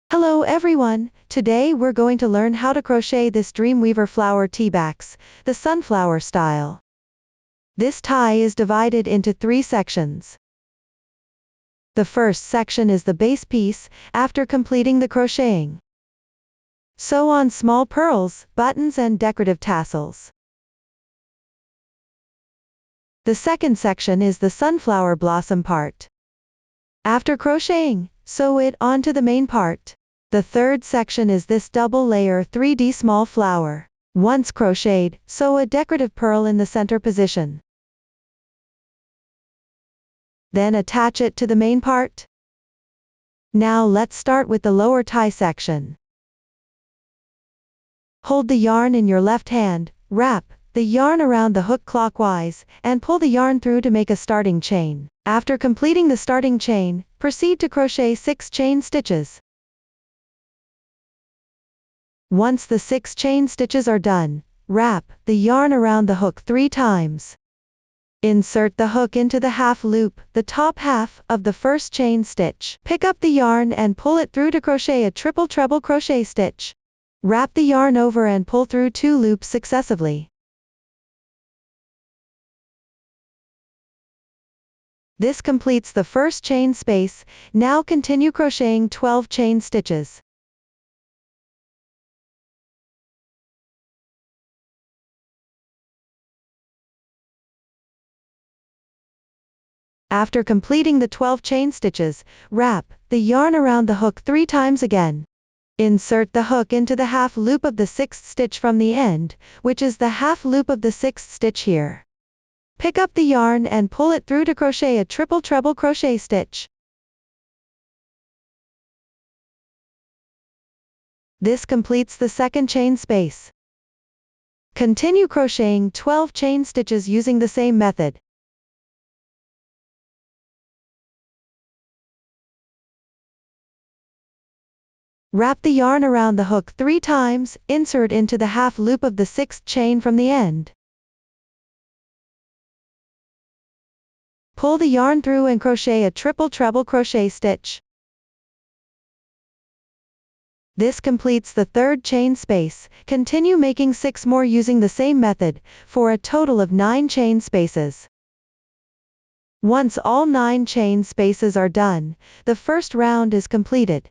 Hello everyone, today we're going to learn how to crochet this Dreamweaver flower teabacks, the sunflower style. This tie is divided into 3 sections. The first section is the base piece, after completing the crocheting. Sew on small pearls, buttons and decorative tassels. The second section is the sunflower blossom part. After crocheting, sew it onto the main part. The third section is this double layer 3D small flower. Once crocheted, sew a decorative pearl in the center position. Then attach it to the main part. Now let's start with the lower tie section. Hold the yarn in your left hand, wrap the yarn around the hook clockwise, and pull the yarn through to make a starting chain. After completing the starting chain, proceed to crochet 6 chain stitches. Once the 6 chain stitches are done, wrap the yarn around the hook 3 times. Insert the hook into the half loop, the top half of the first chain stitch. Pick up the yarn and pull it through to crochet a triple treble crochet stitch. Wrap the yarn over and pull through 2 loops successively. This completes the first chain space. Now continue crocheting 12 chain stitches. After completing the 12 chain stitches, wrap the yarn around the hook 3 times again. Insert the hook into the half loop of the 6th stitch from the end, which is the half loop of the 6th stitch here. Pick up the yarn and pull it through to crochet a triple treble crochet stitch. This completes the second chain space. Continue crocheting 12 chain stitches using the same method. Wrap the yarn around the hook 3 times, insert into the half loop of the 6th chain from the end. Pull the yarn through and crochet a triple treble crochet stitch. This completes the third chain space. Continue making 6 more using the same method, for a total of 9 chain spaces. Once all 9 chain spaces are done, the first round is completed.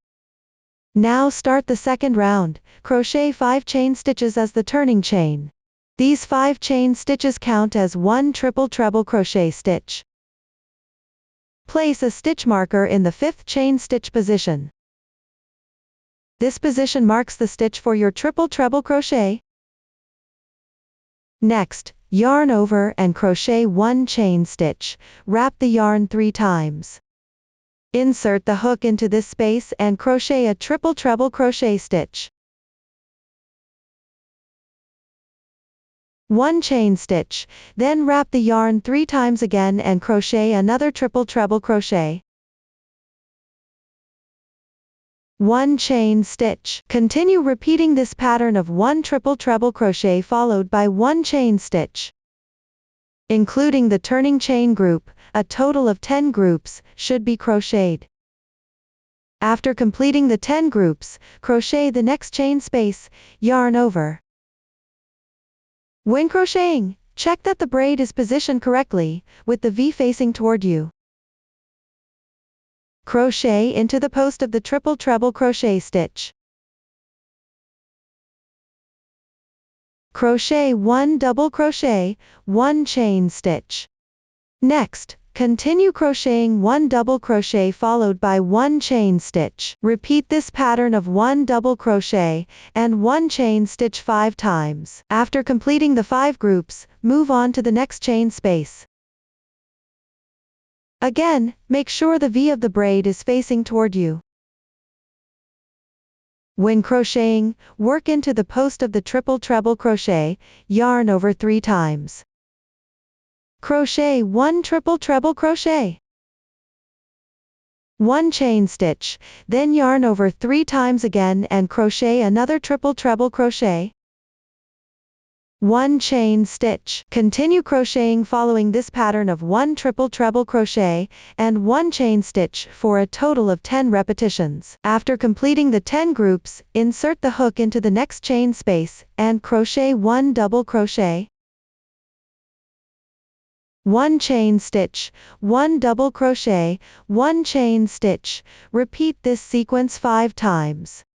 Now start the second round, crochet 5 chain stitches as the turning chain. These 5 chain stitches count as 1 triple treble crochet stitch. Place a stitch marker in the 5th chain stitch position. This position marks the stitch for your triple treble crochet. Next, yarn over and crochet 1 chain stitch, wrap the yarn 3 times. Insert the hook into this space and crochet a triple treble crochet stitch. 1 chain stitch, then wrap the yarn 3 times again and crochet another triple treble crochet. 1 chain stitch. Continue repeating this pattern of 1 triple treble crochet followed by 1 chain stitch. Including the turning chain group, a total of 10 groups should be crocheted. After completing the 10 groups, crochet the next chain space, yarn over. When crocheting, check that the braid is positioned correctly, with the V facing toward you. Crochet into the post of the triple treble crochet stitch. Crochet 1 double crochet, 1 chain stitch. Next, continue crocheting 1 double crochet followed by 1 chain stitch. Repeat this pattern of 1 double crochet and 1 chain stitch 5 times. After completing the 5 groups, move on to the next chain space. Again, make sure the V of the braid is facing toward you. When crocheting, work into the post of the triple treble crochet, yarn over 3 times. Crochet 1 triple treble crochet. 1 chain stitch, then yarn over 3 times again and crochet another triple treble crochet. 1 chain stitch. Continue crocheting following this pattern of 1 triple treble crochet and 1 chain stitch for a total of 10 repetitions. After completing the 10 groups, insert the hook into the next chain space and crochet 1 double crochet, 1 chain stitch, 1 double crochet, 1 chain stitch. Repeat this sequence 5 times.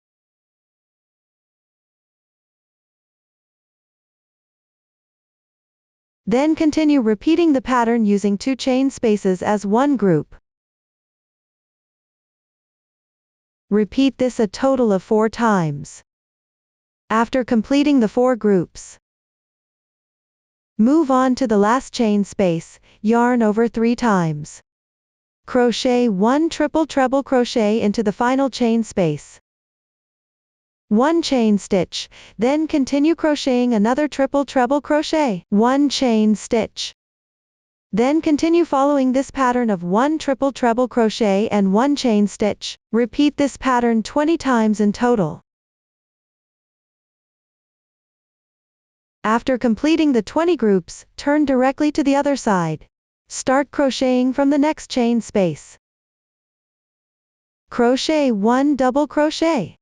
Then continue repeating the pattern using 2 chain spaces as one group. Repeat this a total of 4 times. After completing the 4 groups, move on to the last chain space, yarn over 3 times. Crochet 1 triple treble crochet into the final chain space. 1 chain stitch, then continue crocheting another triple treble crochet, 1 chain stitch. Then continue following this pattern of 1 triple treble crochet and 1 chain stitch. Repeat this pattern 20 times in total. After completing the 20 groups, turn directly to the other side. Start crocheting from the next chain space. Crochet 1 double crochet,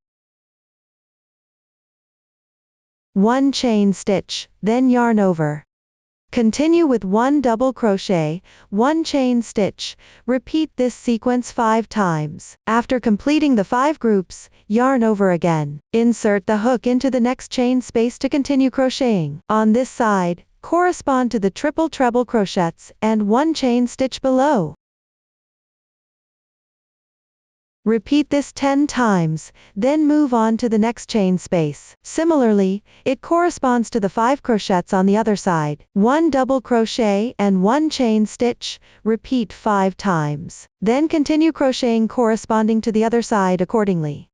1 chain stitch, then yarn over. Continue with 1 double crochet, 1 chain stitch. Repeat this sequence 5 times. After completing the 5 groups, yarn over again. Insert the hook into the next chain space to continue crocheting. On this side, correspond to the triple treble crochets and 1 chain stitch below. Repeat this 10 times, then move on to the next chain space. Similarly, it corresponds to the 5 crochets on the other side. 1 double crochet and 1 chain stitch. Repeat 5 times. Then continue crocheting corresponding to the other side accordingly.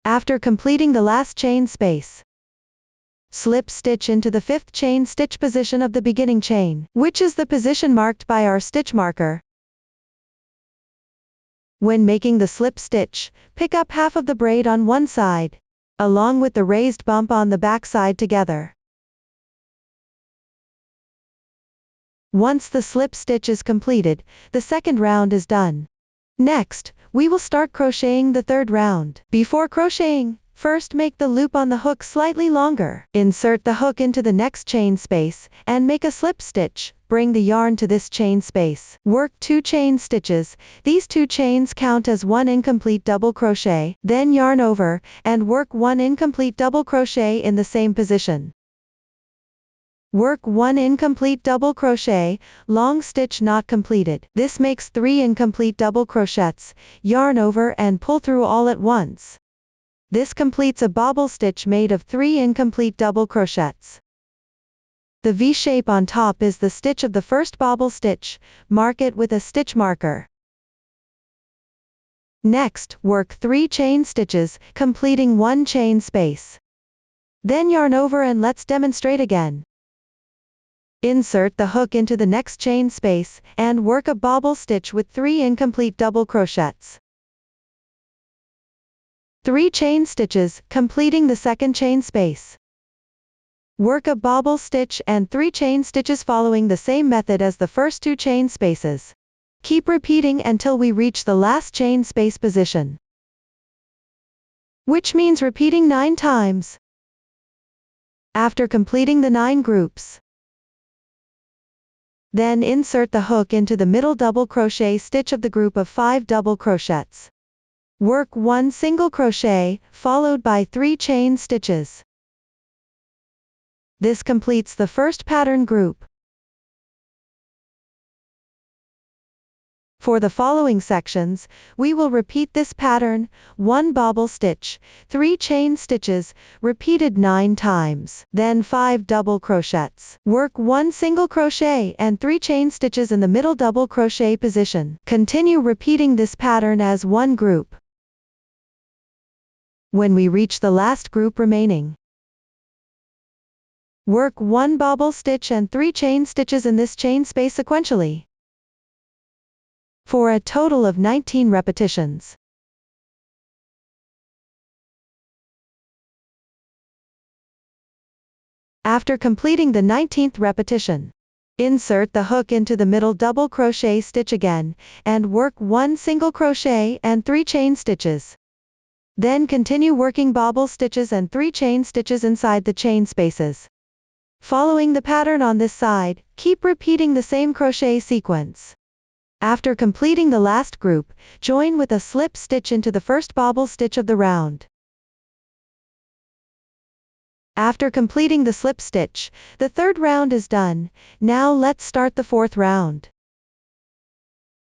After completing the last chain space, slip stitch into the 5th chain stitch position of the beginning chain, which is the position marked by our stitch marker. When making the slip stitch, pick up half of the braid on one side, along with the raised bump on the back side together. Once the slip stitch is completed, the second round is done. Next, we will start crocheting the third round. Before crocheting, first make the loop on the hook slightly longer. Insert the hook into the next chain space, and make a slip stitch. Bring the yarn to this chain space. Work 2 chain stitches. These 2 chains count as 1 incomplete double crochet. Then yarn over, and work 1 incomplete double crochet in the same position. Work 1 incomplete double crochet, long stitch not completed. This makes 3 incomplete double crochets. Yarn over and pull through all at once. This completes a bobble stitch made of 3 incomplete double crochets. The V shape on top is the stitch of the first bobble stitch. Mark it with a stitch marker. Next, work 3 chain stitches, completing 1 chain space. Then yarn over and let's demonstrate again. Insert the hook into the next chain space, and work a bobble stitch with 3 incomplete double crochets. 3 chain stitches, completing the second chain space. Work a bobble stitch and 3 chain stitches following the same method as the first 2 chain spaces. Keep repeating until we reach the last chain space position, which means repeating 9 times. After completing the 9 groups, then insert the hook into the middle double crochet stitch of the group of 5 double crochets. Work 1 single crochet, followed by 3 chain stitches. This completes the first pattern group. For the following sections, we will repeat this pattern, 1 bobble stitch, 3 chain stitches, repeated 9 times, then 5 double crochets. Work 1 single crochet and 3 chain stitches in the middle double crochet position. Continue repeating this pattern as one group. When we reach the last group remaining, work 1 bobble stitch and 3 chain stitches in this chain space sequentially, for a total of 19 repetitions. After completing the 19th repetition, insert the hook into the middle double crochet stitch again, and work 1 single crochet and 3 chain stitches. Then continue working bobble stitches and 3 chain stitches inside the chain spaces. Following the pattern on this side, keep repeating the same crochet sequence. After completing the last group, join with a slip stitch into the first bobble stitch of the round. After completing the slip stitch, the third round is done. Now let's start the fourth round.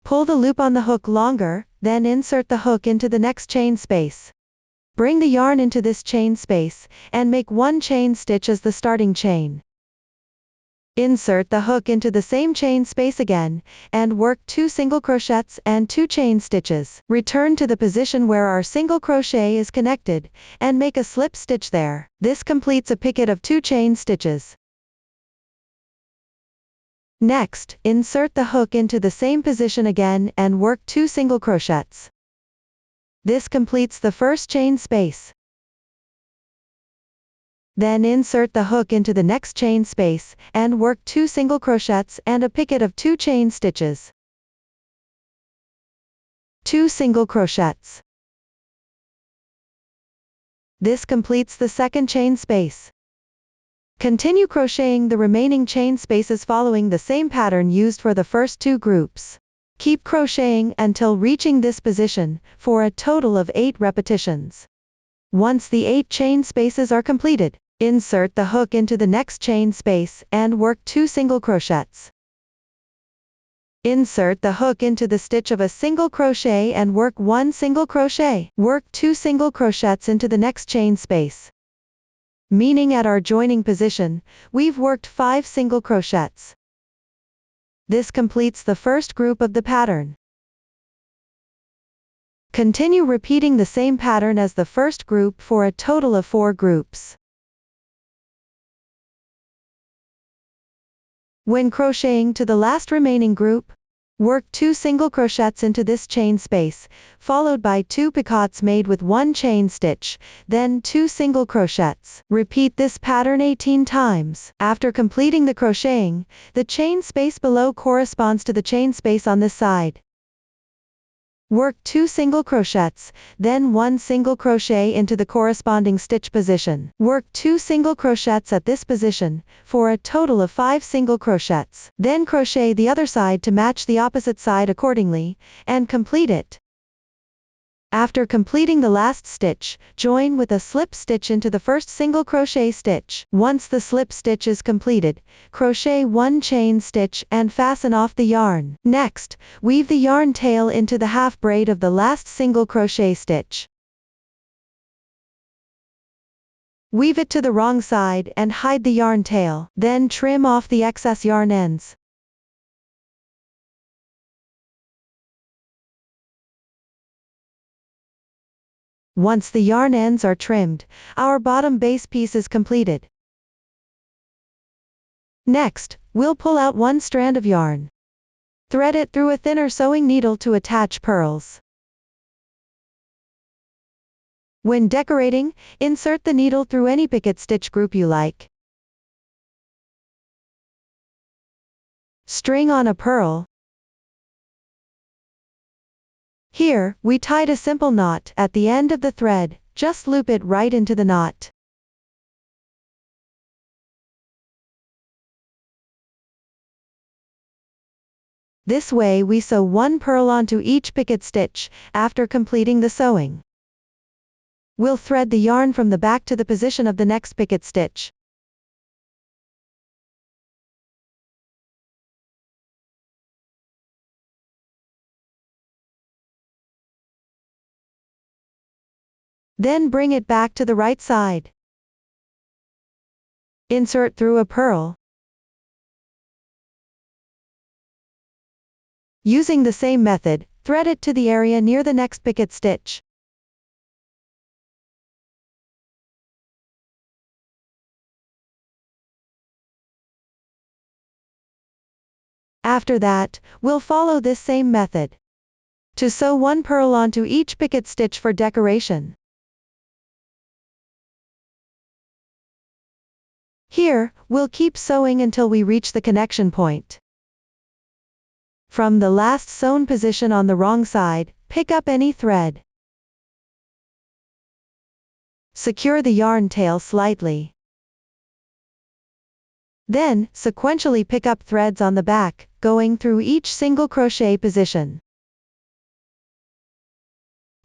Pull the loop on the hook longer, then insert the hook into the next chain space. Bring the yarn into this chain space, and make 1 chain stitch as the starting chain. Insert the hook into the same chain space again, and work 2 single crochets and 2 chain stitches. Return to the position where our single crochet is connected, and make a slip stitch there. This completes a picket of 2 chain stitches. Next, insert the hook into the same position again and work 2 single crochets. This completes the first chain space. Then insert the hook into the next chain space, and work 2 single crochets and a picket of 2 chain stitches. 2 single crochets. This completes the second chain space. Continue crocheting the remaining chain spaces following the same pattern used for the first 2 groups. Keep crocheting until reaching this position, for a total of 8 repetitions. Once the 8 chain spaces are completed, insert the hook into the next chain space, and work 2 single crochets. Insert the hook into the stitch of a single crochet and work 1 single crochet. Work 2 single crochets into the next chain space. Meaning at our joining position, we've worked 5 single crochets. This completes the first group of the pattern. Continue repeating the same pattern as the first group for a total of 4 groups. When crocheting to the last remaining group, work 2 single crochets into this chain space, followed by 2 picots made with 1 chain stitch, then 2 single crochets. Repeat this pattern 18 times. After completing the crocheting, the chain space below corresponds to the chain space on this side. Work 2 single crochets, then 1 single crochet into the corresponding stitch position. Work 2 single crochets at this position, for a total of 5 single crochets. Then crochet the other side to match the opposite side accordingly, and complete it. After completing the last stitch, join with a slip stitch into the first single crochet stitch. Once the slip stitch is completed, crochet 1 chain stitch and fasten off the yarn. Next, weave the yarn tail into the half braid of the last single crochet stitch. Weave it to the wrong side and hide the yarn tail. Then trim off the excess yarn ends. Once the yarn ends are trimmed, our bottom base piece is completed. Next, we'll pull out 1 strand of yarn. Thread it through a thinner sewing needle to attach pearls. When decorating, insert the needle through any picket stitch group you like. String on a pearl. Here, we tied a simple knot at the end of the thread, just loop it right into the knot. This way we sew 1 pearl onto each picket stitch, after completing the sewing. We'll thread the yarn from the back to the position of the next picket stitch. Then bring it back to the right side. Insert through a pearl. Using the same method, thread it to the area near the next picket stitch. After that, we'll follow this same method to sew 1 pearl onto each picket stitch for decoration. Here, we'll keep sewing until we reach the connection point. From the last sewn position on the wrong side, pick up any thread. Secure the yarn tail slightly. Then, sequentially pick up threads on the back, going through each single crochet position.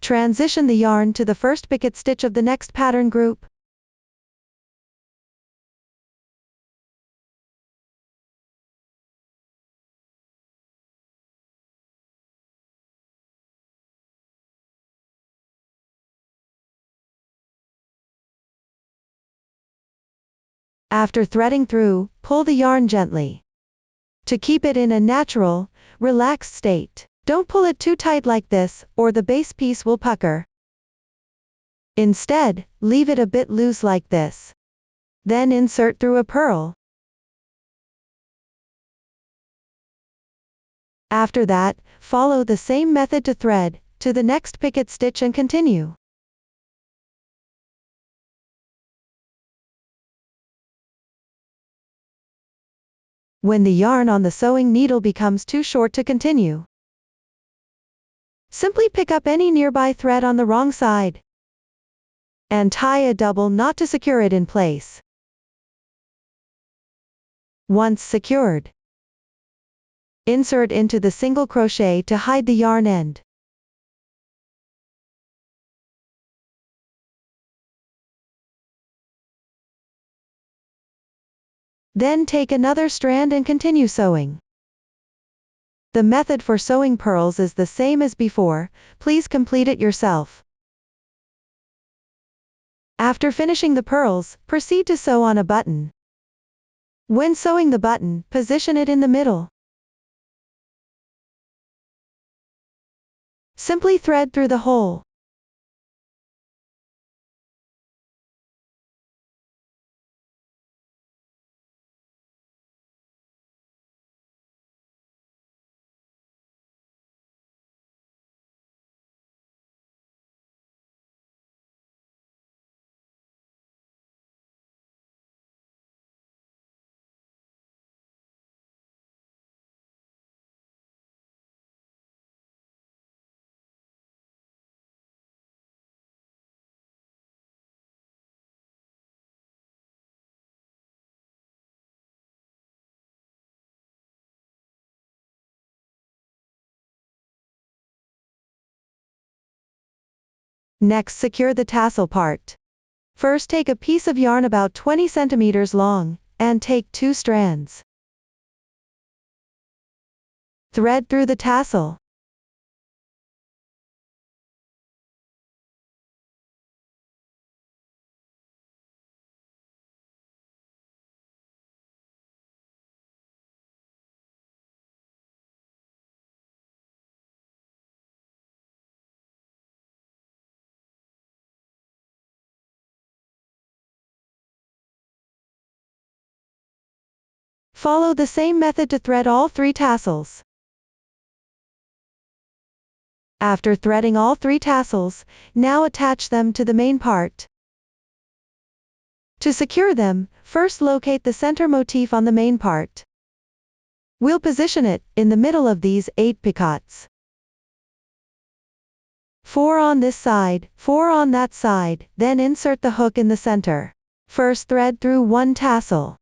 Transition the yarn to the first picket stitch of the next pattern group. After threading through, pull the yarn gently. To keep it in a natural, relaxed state. Don't pull it too tight like this, or the base piece will pucker. Instead, leave it a bit loose like this. Then insert through a purl. After that, follow the same method to thread to the next picket stitch and continue. When the yarn on the sewing needle becomes too short to continue, simply pick up any nearby thread on the wrong side and tie a double knot to secure it in place. Once secured, insert into the single crochet to hide the yarn end. Then take another strand and continue sewing. The method for sewing purls is the same as before, please complete it yourself. After finishing the purls, proceed to sew on a button. When sewing the button, position it in the middle. Simply thread through the hole. Next, secure the tassel part. First, take a piece of yarn about 20 centimeters long, and take 2 strands. Thread through the tassel. Follow the same method to thread all 3 tassels. After threading all 3 tassels, now attach them to the main part. To secure them, first locate the center motif on the main part. We'll position it in the middle of these 8 picots. 4 on this side, 4 on that side, then insert the hook in the center. First thread through 1 tassel.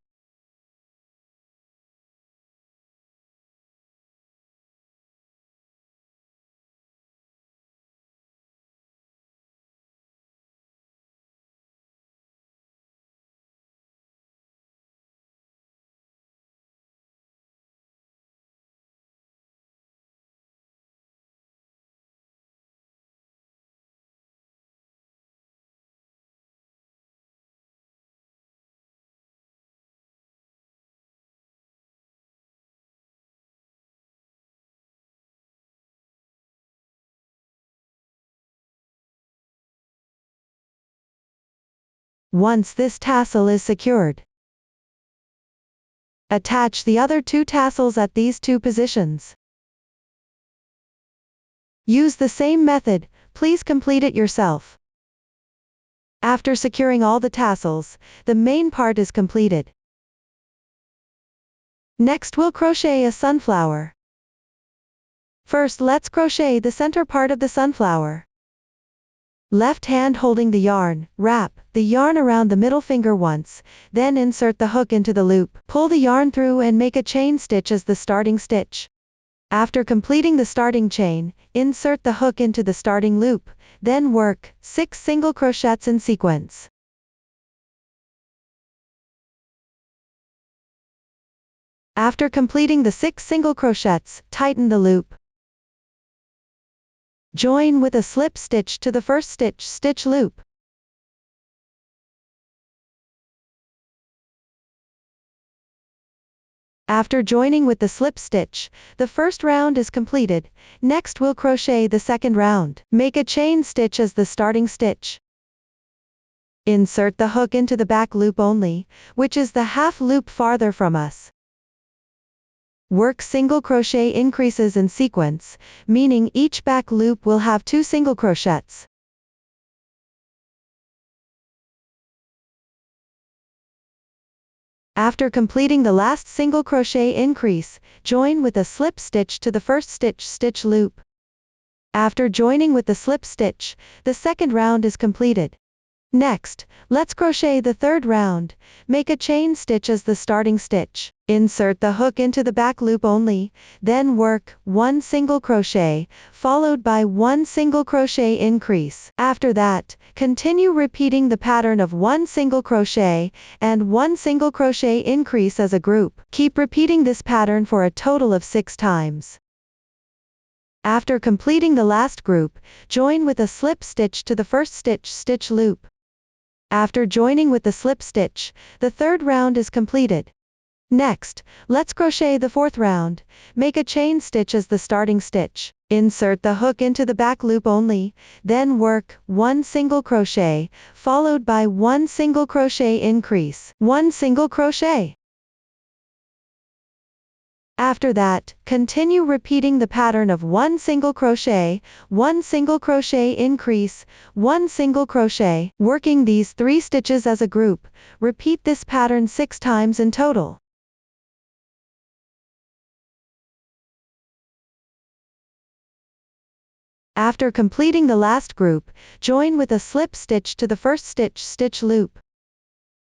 Once this tassel is secured, attach the other 2 tassels at these 2 positions. Use the same method, please complete it yourself. After securing all the tassels, the main part is completed. Next we'll crochet a sunflower. First let's crochet the center part of the sunflower. Left hand holding the yarn, wrap the yarn around the middle finger once, then insert the hook into the loop. Pull the yarn through and make a chain stitch as the starting stitch. After completing the starting chain, insert the hook into the starting loop, then work 6 single crochets in sequence. After completing the 6 single crochets, tighten the loop. Join with a slip stitch to the first stitch loop. After joining with the slip stitch, the first round is completed. Next we'll crochet the second round. Make a chain stitch as the starting stitch. Insert the hook into the back loop only, which is the half loop farther from us. Work single crochet increases in sequence, meaning each back loop will have 2 single crochets. After completing the last single crochet increase, join with a slip stitch to the first stitch loop. After joining with the slip stitch, the second round is completed. Next, let's crochet the third round. Make a chain stitch as the starting stitch. Insert the hook into the back loop only, then work 1 single crochet, followed by 1 single crochet increase. After that, continue repeating the pattern of 1 single crochet and 1 single crochet increase as a group. Keep repeating this pattern for a total of 6 times. After completing the last group, join with a slip stitch to the first stitch loop. After joining with the slip stitch, the third round is completed. Next, let's crochet the fourth round. Make a chain stitch as the starting stitch. Insert the hook into the back loop only, then work 1 single crochet, followed by 1 single crochet increase, 1 single crochet. After that, continue repeating the pattern of 1 single crochet, 1 single crochet increase, 1 single crochet. Working these 3 stitches as a group, repeat this pattern 6 times in total. After completing the last group, join with a slip stitch to the first stitch loop.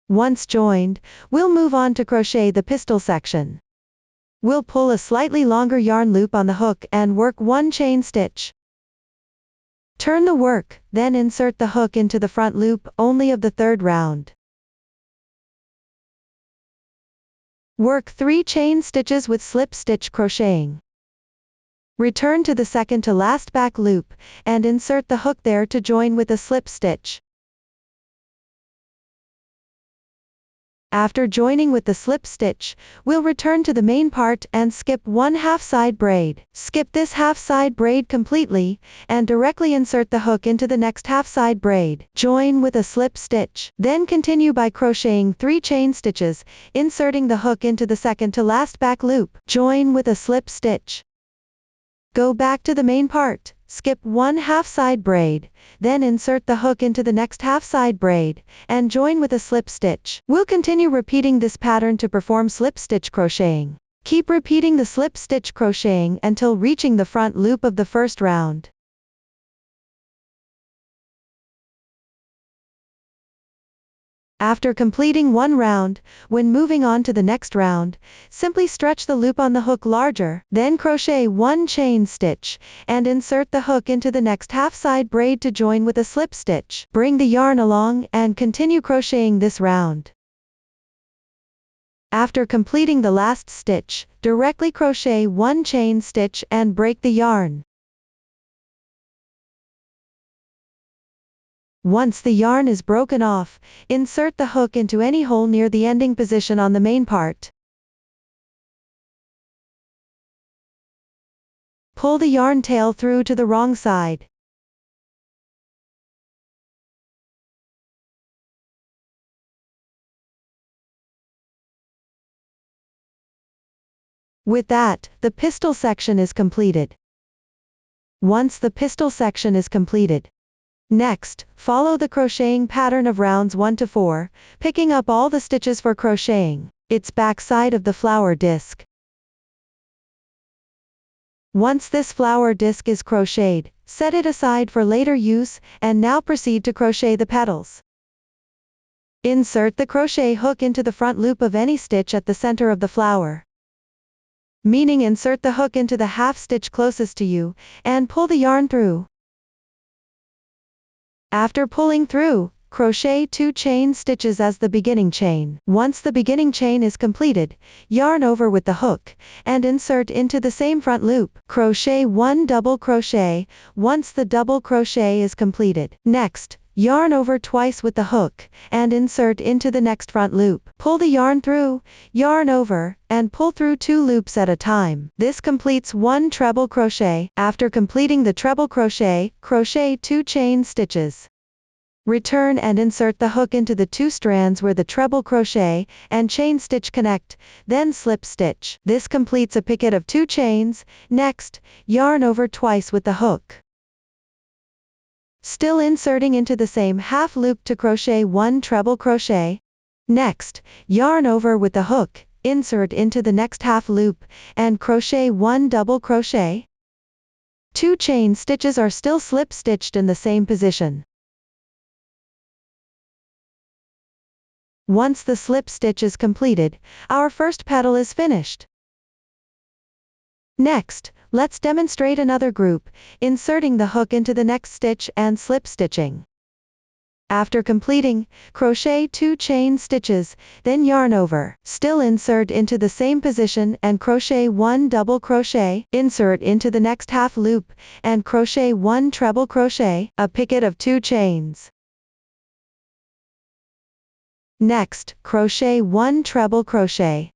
Once joined, we'll move on to crochet the pistil section. We'll pull a slightly longer yarn loop on the hook and work 1 chain stitch. Turn the work, then insert the hook into the front loop only of the third round. Work 3 chain stitches with slip stitch crocheting. Return to the second to last back loop, and insert the hook there to join with a slip stitch. After joining with the slip stitch, we'll return to the main part and skip 1 half side braid. Skip this half side braid completely, and directly insert the hook into the next half side braid. Join with a slip stitch. Then continue by crocheting 3 chain stitches, inserting the hook into the second to last back loop. Join with a slip stitch. Go back to the main part, skip 1 half side braid, then insert the hook into the next half side braid, and join with a slip stitch. We'll continue repeating this pattern to perform slip stitch crocheting. Keep repeating the slip stitch crocheting until reaching the front loop of the first round. After completing 1 round, when moving on to the next round, simply stretch the loop on the hook larger, then crochet 1 chain stitch, and insert the hook into the next half side braid to join with a slip stitch. Bring the yarn along and continue crocheting this round. After completing the last stitch, directly crochet 1 chain stitch and break the yarn. Once the yarn is broken off, insert the hook into any hole near the ending position on the main part. Pull the yarn tail through to the wrong side. With that, the pistil section is completed. Once the pistil section is completed, next, follow the crocheting pattern of rounds 1 to 4, picking up all the stitches for crocheting. its back side of the flower disc. Once this flower disc is crocheted, set it aside for later use, and now proceed to crochet the petals. Insert the crochet hook into the front loop of any stitch at the center of the flower. Meaning insert the hook into the half stitch closest to you, and pull the yarn through. After pulling through, crochet 2 chain stitches as the beginning chain. Once the beginning chain is completed, yarn over with the hook, and insert into the same front loop. Crochet 1 double crochet, once the double crochet is completed. Next, yarn over twice with the hook, and insert into the next front loop. Pull the yarn through, yarn over, and pull through 2 loops at a time. This completes 1 treble crochet. After completing the treble crochet, crochet 2 chain stitches. Return and insert the hook into the 2 strands where the treble crochet and chain stitch connect, then slip stitch. This completes a picket of 2 chains. Next, yarn over twice with the hook. Still inserting into the same half loop to crochet 1 treble crochet. Next, yarn over with the hook, insert into the next half loop, and crochet 1 double crochet. 2 chain stitches are still slip stitched in the same position. Once the slip stitch is completed, our first petal is finished. Next, let's demonstrate another group, inserting the hook into the next stitch and slip stitching. After completing, crochet 2 chain stitches, then yarn over. Still insert into the same position and crochet 1 double crochet, insert into the next half loop, and crochet 1 treble crochet, a picket of 2 chains. Next, crochet 1 treble crochet.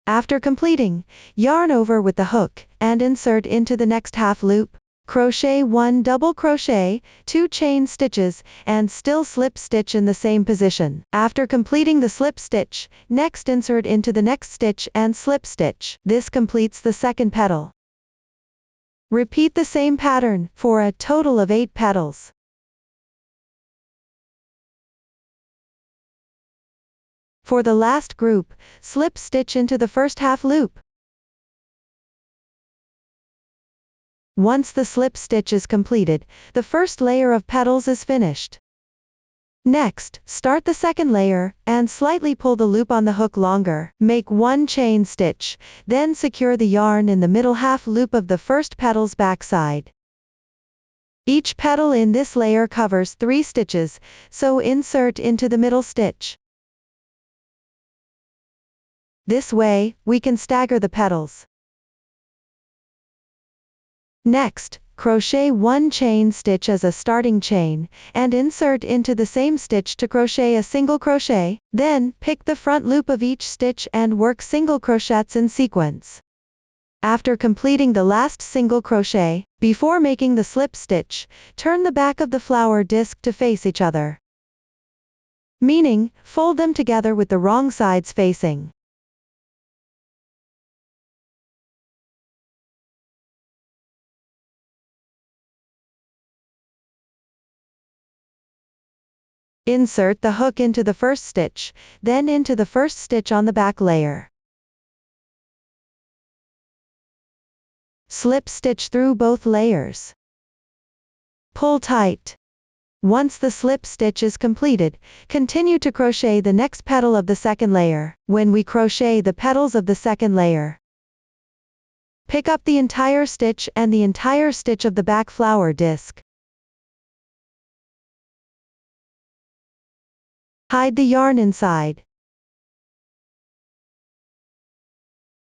After completing, yarn over with the hook, and insert into the next half loop. Crochet 1 double crochet, 2 chain stitches, and still slip stitch in the same position. After completing the slip stitch, next insert into the next stitch and slip stitch. This completes the second petal. Repeat the same pattern, for a total of 8 petals. For the last group, slip stitch into the first half loop. Once the slip stitch is completed, the first layer of petals is finished. Next, start the second layer, and slightly pull the loop on the hook longer. Make 1 chain stitch, then secure the yarn in the middle half loop of the first petal's backside. Each petal in this layer covers 3 stitches, so insert into the middle stitch. This way, we can stagger the petals. Next, crochet 1 chain stitch as a starting chain, and insert into the same stitch to crochet a single crochet, then pick the front loop of each stitch and work single crochets in sequence. After completing the last single crochet, before making the slip stitch, turn the back of the flower disc to face each other. Meaning, fold them together with the wrong sides facing. Insert the hook into the first stitch, then into the first stitch on the back layer. Slip stitch through both layers. Pull tight. Once the slip stitch is completed, continue to crochet the next petal of the second layer. When we crochet the petals of the second layer, pick up the entire stitch and the entire stitch of the back flower disc. Hide the yarn inside.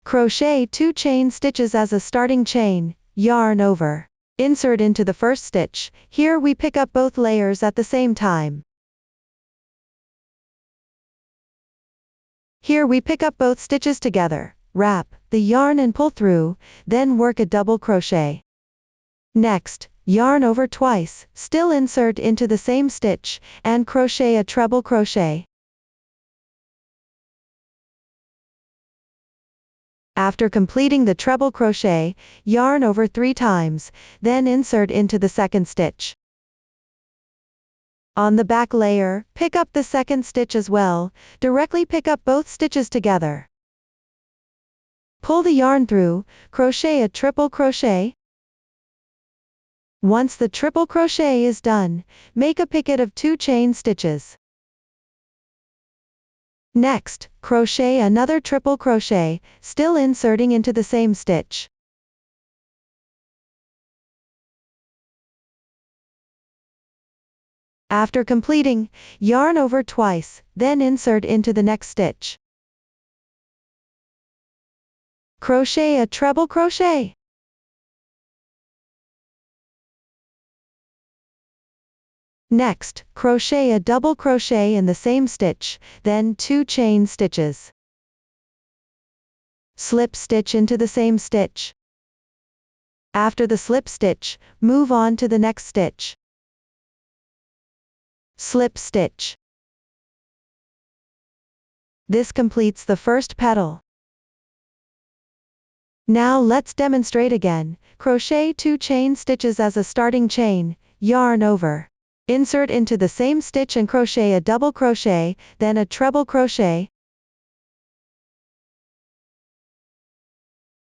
Crochet 2 chain stitches as a starting chain, yarn over. Insert into the first stitch. Here we pick up both layers at the same time. Here we pick up both stitches together, wrap the yarn and pull through, then work a double crochet. Next, yarn over twice, still insert into the same stitch, and crochet a treble crochet. After completing the treble crochet, yarn over 3 times, then insert into the second stitch. On the back layer, pick up the second stitch as well, directly pick up both stitches together. Pull the yarn through, crochet a triple crochet. Once the triple crochet is done, make a picket of 2 chain stitches. Next, crochet another triple crochet, still inserting into the same stitch. After completing, yarn over twice, then insert into the next stitch. Crochet a treble crochet. Next, crochet a double crochet in the same stitch, then 2 chain stitches. Slip stitch into the same stitch. After the slip stitch, move on to the next stitch. Slip stitch. This completes the first petal. Now let's demonstrate again. Crochet 2 chain stitches as a starting chain, yarn over. Insert into the same stitch and crochet a double crochet, then a treble crochet.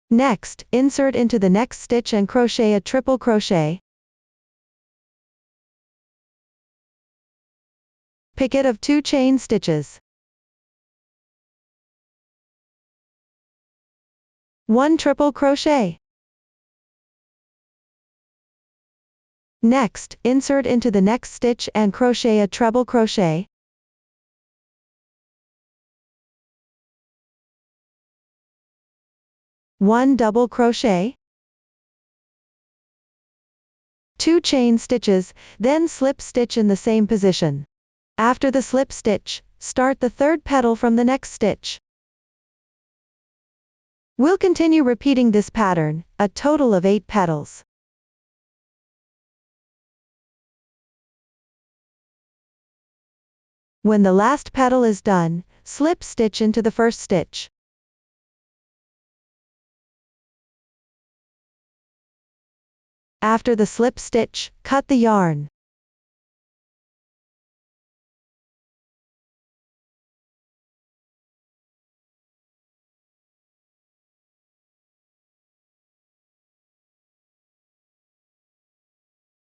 Next, insert into the next stitch and crochet a triple crochet. Picket of 2 chain stitches. 1 triple crochet. Next, insert into the next stitch and crochet a treble crochet. One double crochet. 2 chain stitches, then slip stitch in the same position. After the slip stitch, start the third petal from the next stitch. We'll continue repeating this pattern, a total of 8 petals. When the last petal is done, slip stitch into the first stitch. After the slip stitch, cut the yarn.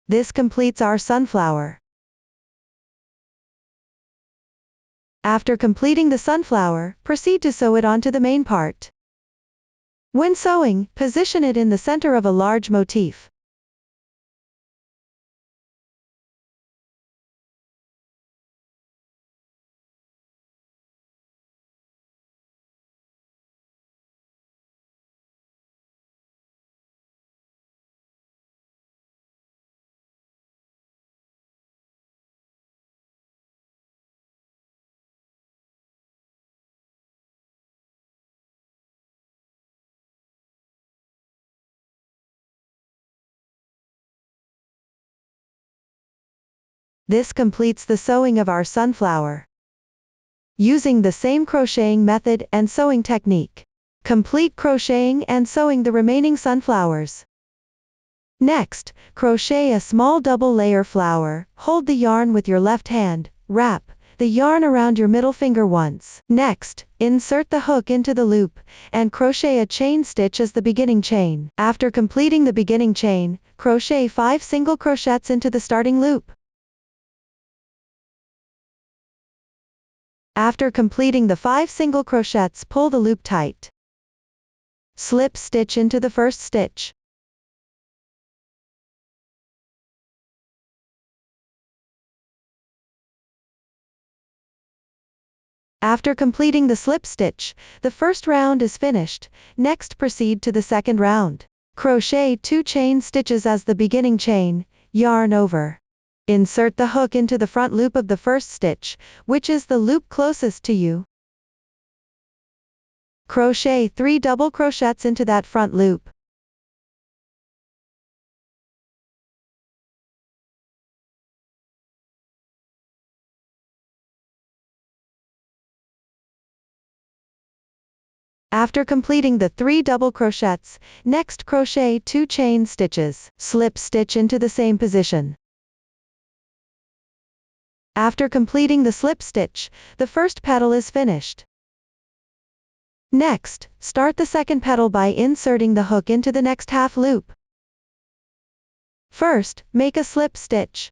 This completes our sunflower. After completing the sunflower, proceed to sew it onto the main part. When sewing, position it in the center of a large motif. This completes the sewing of our sunflower. Using the same crocheting method and sewing technique. Complete crocheting and sewing the remaining sunflowers. Next, crochet a small double layer flower, hold the yarn with your left hand, wrap the yarn around your middle finger once. Next, insert the hook into the loop, and crochet a chain stitch as the beginning chain. After completing the beginning chain, crochet 5 single crochets into the starting loop. After completing the 5 single crochets, pull the loop tight. Slip stitch into the first stitch. After completing the slip stitch, the first round is finished. Next, proceed to the second round. Crochet 2 chain stitches as the beginning chain, yarn over. Insert the hook into the front loop of the first stitch, which is the loop closest to you. Crochet 3 double crochets into that front loop. After completing the 3 double crochets, next crochet 2 chain stitches, slip stitch into the same position. After completing the slip stitch, the first petal is finished. Next, start the second petal by inserting the hook into the next half loop. First, make a slip stitch.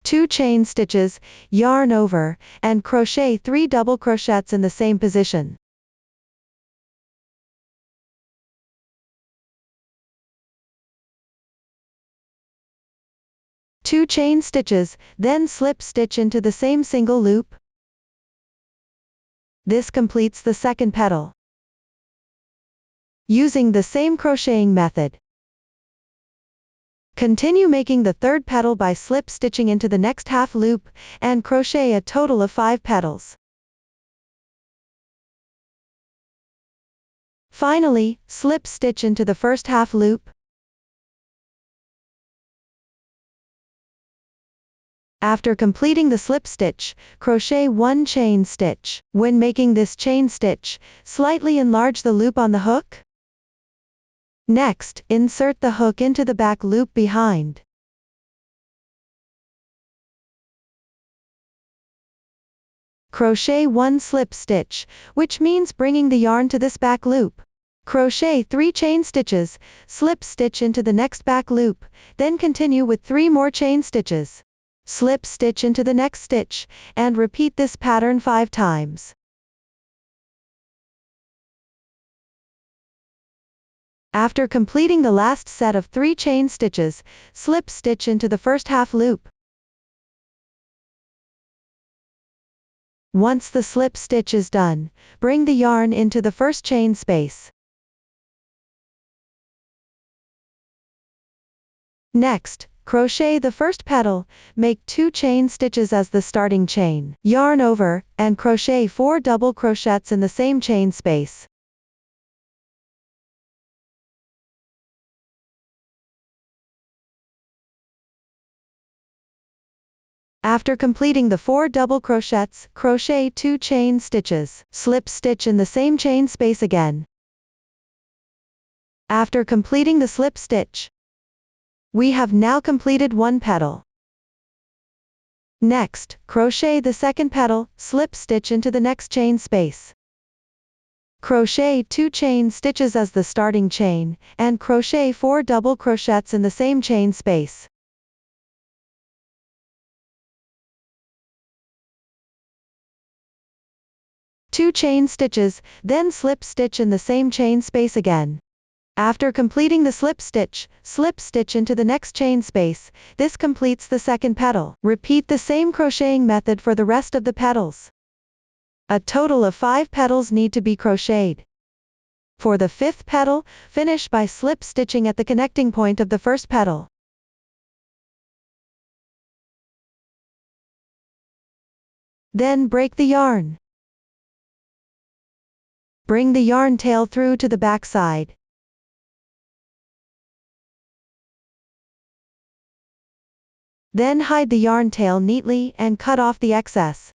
2 chain stitches, yarn over, and crochet 3 double crochets in the same position. Two chain stitches, then slip stitch into the same single loop. This completes the second petal. Using the same crocheting method, continue making the third petal by slip stitching into the next half loop, and crochet a total of 5 petals. Finally, slip stitch into the first half loop. After completing the slip stitch, crochet 1 chain stitch. When making this chain stitch, slightly enlarge the loop on the hook. Next, insert the hook into the back loop behind. Crochet 1 slip stitch, which means bringing the yarn to this back loop. Crochet 3 chain stitches, slip stitch into the next back loop, then continue with 3 more chain stitches. Slip stitch into the next stitch, and repeat this pattern 5 times. After completing the last set of 3 chain stitches, slip stitch into the first half loop. Once the slip stitch is done, bring the yarn into the first chain space. Next, crochet the first petal, make 2 chain stitches as the starting chain, yarn over, and crochet 4 double crochets in the same chain space. After completing the 4 double crochets, crochet 2 chain stitches, slip stitch in the same chain space again. After completing the slip stitch, we have now completed 1 petal. Next, crochet the second petal, slip stitch into the next chain space. Crochet 2 chain stitches as the starting chain, and crochet 4 double crochets in the same chain space. Two chain stitches, then slip stitch in the same chain space again. After completing the slip stitch into the next chain space. This completes the second petal. Repeat the same crocheting method for the rest of the petals. A total of 5 petals need to be crocheted. For the 5th petal, finish by slip stitching at the connecting point of the first petal. Then break the yarn. Bring the yarn tail through to the back side. Then hide the yarn tail neatly and cut off the excess.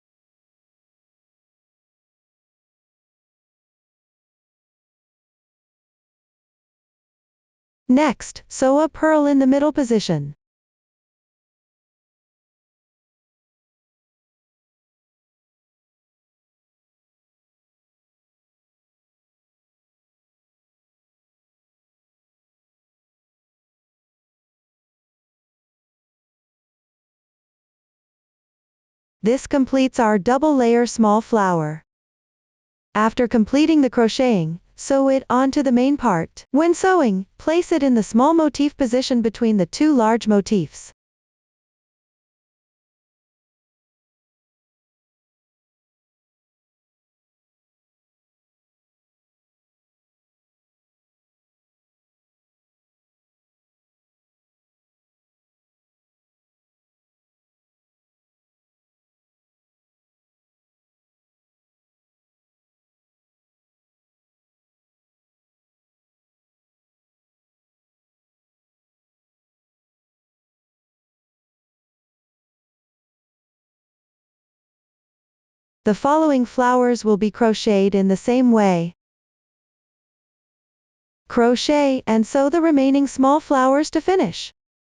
Next, sew a purl in the middle position. This completes our double layer small flower. After completing the crocheting, sew it onto the main part. When sewing, place it in the small motif position between the 2 large motifs. The following flowers will be crocheted in the same way. Crochet and sew the remaining small flowers to finish.